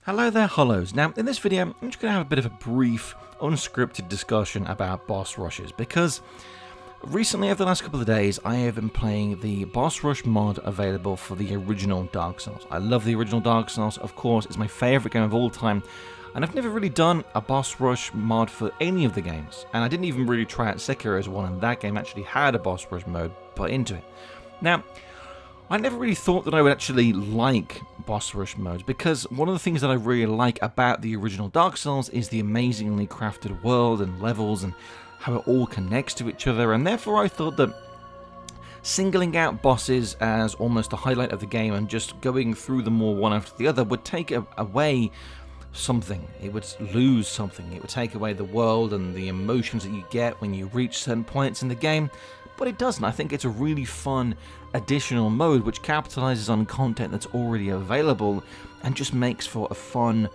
Hello there, Hollows. Now, in this video, I'm just going to have a bit of a brief, unscripted discussion about boss rushes, because recently, over the last couple of days, I have been playing the boss rush mod available for the original Dark Souls. I love the original Dark Souls, of course, it's my favourite game of all time, and I've never really done a boss rush mod for any of the games, and I didn't even really try out Sekiro's one, and that game actually had a boss rush mode put into it. Now, I never really thought that I would actually like boss rush modes, because one of the things that I really like about the original Dark Souls is the amazingly crafted world and levels and how it all connects to each other, and therefore I thought that singling out bosses as almost the highlight of the game and just going through them all one after the other would take away something. It would lose something. It would take away the world and the emotions that you get when you reach certain points in the game. But it doesn't. I think it's a really fun additional mode which capitalizes on content that's already available and just makes for a fun...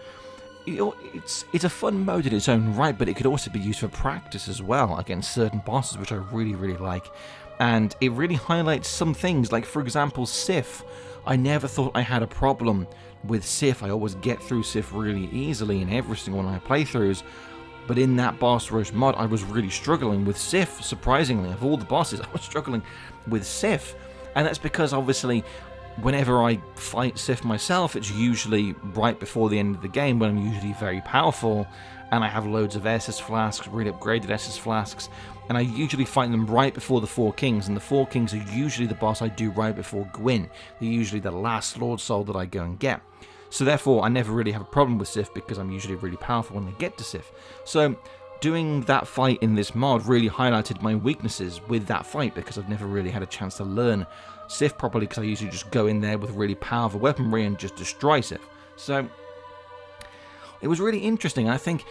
It's a fun mode in its own right, but it could also be used for practice as well against certain bosses, which I really, really like. And it really highlights some things, like for example Sif. I never thought I had a problem with Sif. I always get through Sif really easily in every single one of my playthroughs. But in that boss rush mod, I was really struggling with Sif, surprisingly. Of all the bosses, I was struggling with Sif. And that's because, obviously, whenever I fight Sif myself, it's usually right before the end of the game, when I'm usually very powerful, and I have loads of SS flasks, really upgraded SS flasks, and I usually fight them right before the Four Kings, and the Four Kings are usually the boss I do right before Gwyn. They're usually the last Lord Soul that I go and get. So therefore, I never really have a problem with Sif because I'm usually really powerful when I get to Sif. So doing that fight in this mod really highlighted my weaknesses with that fight, because I've never really had a chance to learn Sif properly, because I usually just go in there with really powerful weaponry and just destroy Sif. So it was really interesting. I think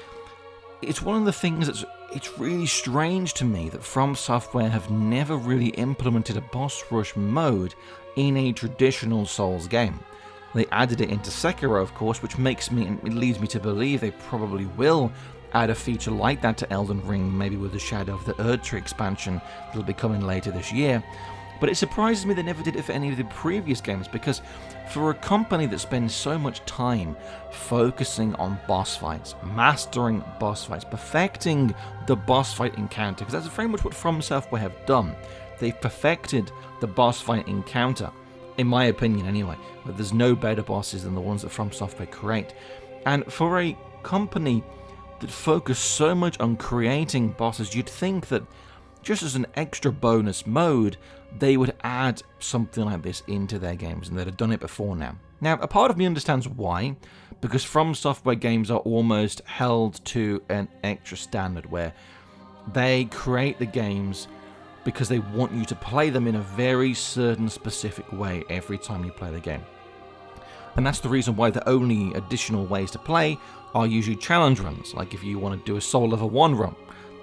it's one of the things it's really strange to me that From Software have never really implemented a boss rush mode in a traditional Souls game. They added it into Sekiro, of course, which leads me to believe they probably will add a feature like that to Elden Ring, maybe with the Shadow of the Erdtree expansion that'll be coming later this year. But it surprises me they never did it for any of the previous games, because for a company that spends so much time focusing on boss fights, mastering boss fights, perfecting the boss fight encounter, because that's very much what From Software have done. They've perfected the boss fight encounter, in my opinion anyway. But there's no better bosses than the ones that From Software create. And for a company that focus so much on creating bosses, you'd think that just as an extra bonus mode, they would add something like this into their games, and they'd have done it before now. Now, a part of me understands why, because From Software games are almost held to an extra standard where they create the games because they want you to play them in a very certain specific way every time you play the game. And that's the reason why the only additional ways to play are usually challenge runs. Like if you want to do a Soul Level 1 run,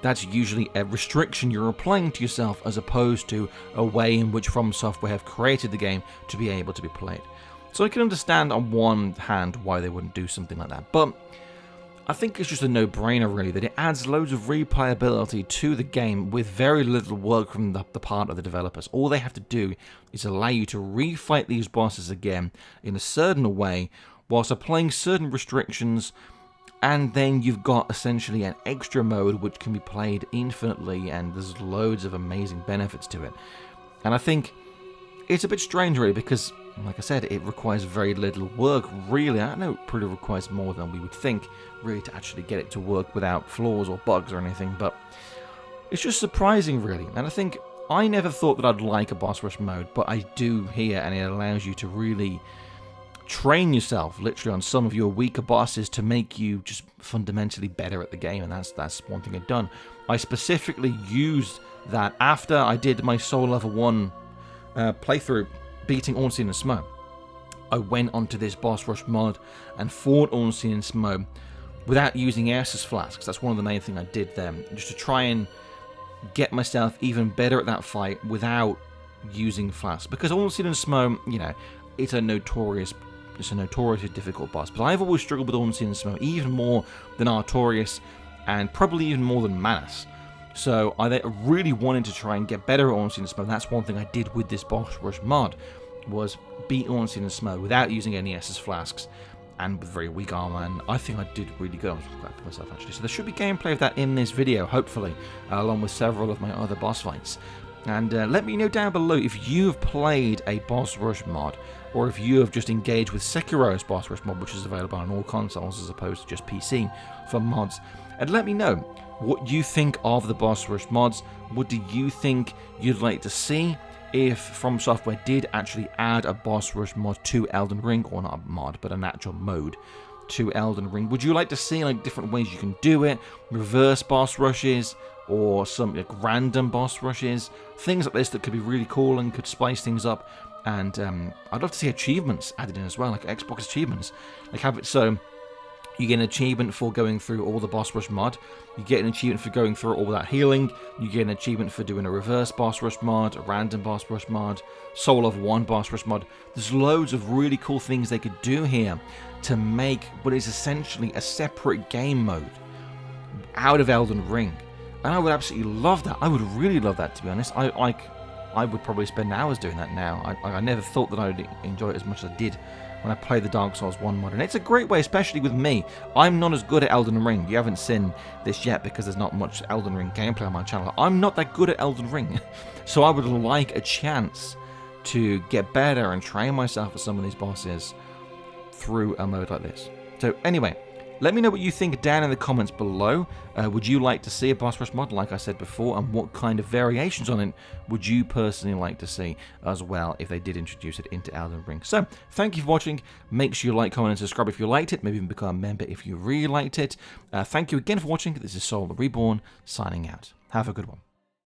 that's usually a restriction you're applying to yourself, as opposed to a way in which From Software have created the game to be able to be played. So I can understand on one hand why they wouldn't do something like that, but I think it's just a no-brainer really, that it adds loads of replayability to the game with very little work from the part of the developers. All they have to do is allow you to refight these bosses again in a certain way, whilst applying certain restrictions, and then you've got essentially an extra mode which can be played infinitely, and there's loads of amazing benefits to it. And I think it's a bit strange really, because like I said, it requires very little work really. I know it probably requires more than we would think really to actually get it to work without flaws or bugs or anything, but it's just surprising really. And I think I never thought that I'd like a boss rush mode, but I do here, and it allows you to really train yourself literally on some of your weaker bosses to make you just fundamentally better at the game, and that's one thing I've done. I specifically used that after I did my Soul Level 1 playthrough beating Ornstein and Smough. I went onto this boss rush mod and fought Ornstein and Smough without using SS flasks. That's one of the main things I did there, just to try and get myself even better at that fight without using flasks. Because Ornstein and Smough, you know, it's a notoriously difficult boss. But I've always struggled with Ornstein and Smough even more than Artorias, and probably even more than Manus. So I really wanted to try and get better at Ornstein and Smough. That's one thing I did with this boss rush mod, was beat Ornstein and Smough without using any SS flasks, and with very weak armor, and I think I did really good. I was quite happy with myself, actually. So there should be gameplay of that in this video, hopefully, along with several of my other boss fights. And let me know down below if you've played a boss rush mod, or if you have just engaged with Sekiro's boss rush mod, which is available on all consoles as opposed to just PC for mods. And let me know what you think of the boss rush mods. What do you think you'd like to see if From Software did actually add a boss rush mod to Elden Ring, or not a mod, but an actual mode to Elden Ring? Would you like to see like different ways you can do it, reverse boss rushes, or some like random boss rushes, things like this that could be really cool and could spice things up? And I'd love to see achievements added in as well, like Xbox achievements, like have it so you get an achievement for going through all the boss rush mod, you get an achievement for going through all that healing, you get an achievement for doing a reverse boss rush mod, a random boss rush mod, Soul of One boss rush mod. There's loads of really cool things they could do here to make what is essentially a separate game mode out of Elden Ring. And I would absolutely love that. I would really love that, to be honest. I would probably spend hours doing that now. I never thought that I would enjoy it as much as I did when I played the Dark Souls 1 mod. And it's a great way, especially with me. I'm not as good at Elden Ring. You haven't seen this yet because there's not much Elden Ring gameplay on my channel. I'm not that good at Elden Ring. So I would like a chance to get better and train myself for some of these bosses through a mode like this. So anyway, let me know what you think down in the comments below. Would you like to see a boss rush mod, like I said before, and what kind of variations on it would you personally like to see as well if they did introduce it into Elden Ring? So, thank you for watching. Make sure you like, comment, and subscribe if you liked it. Maybe even become a member if you really liked it. Thank you again for watching. This is SoulReborn signing out. Have a good one.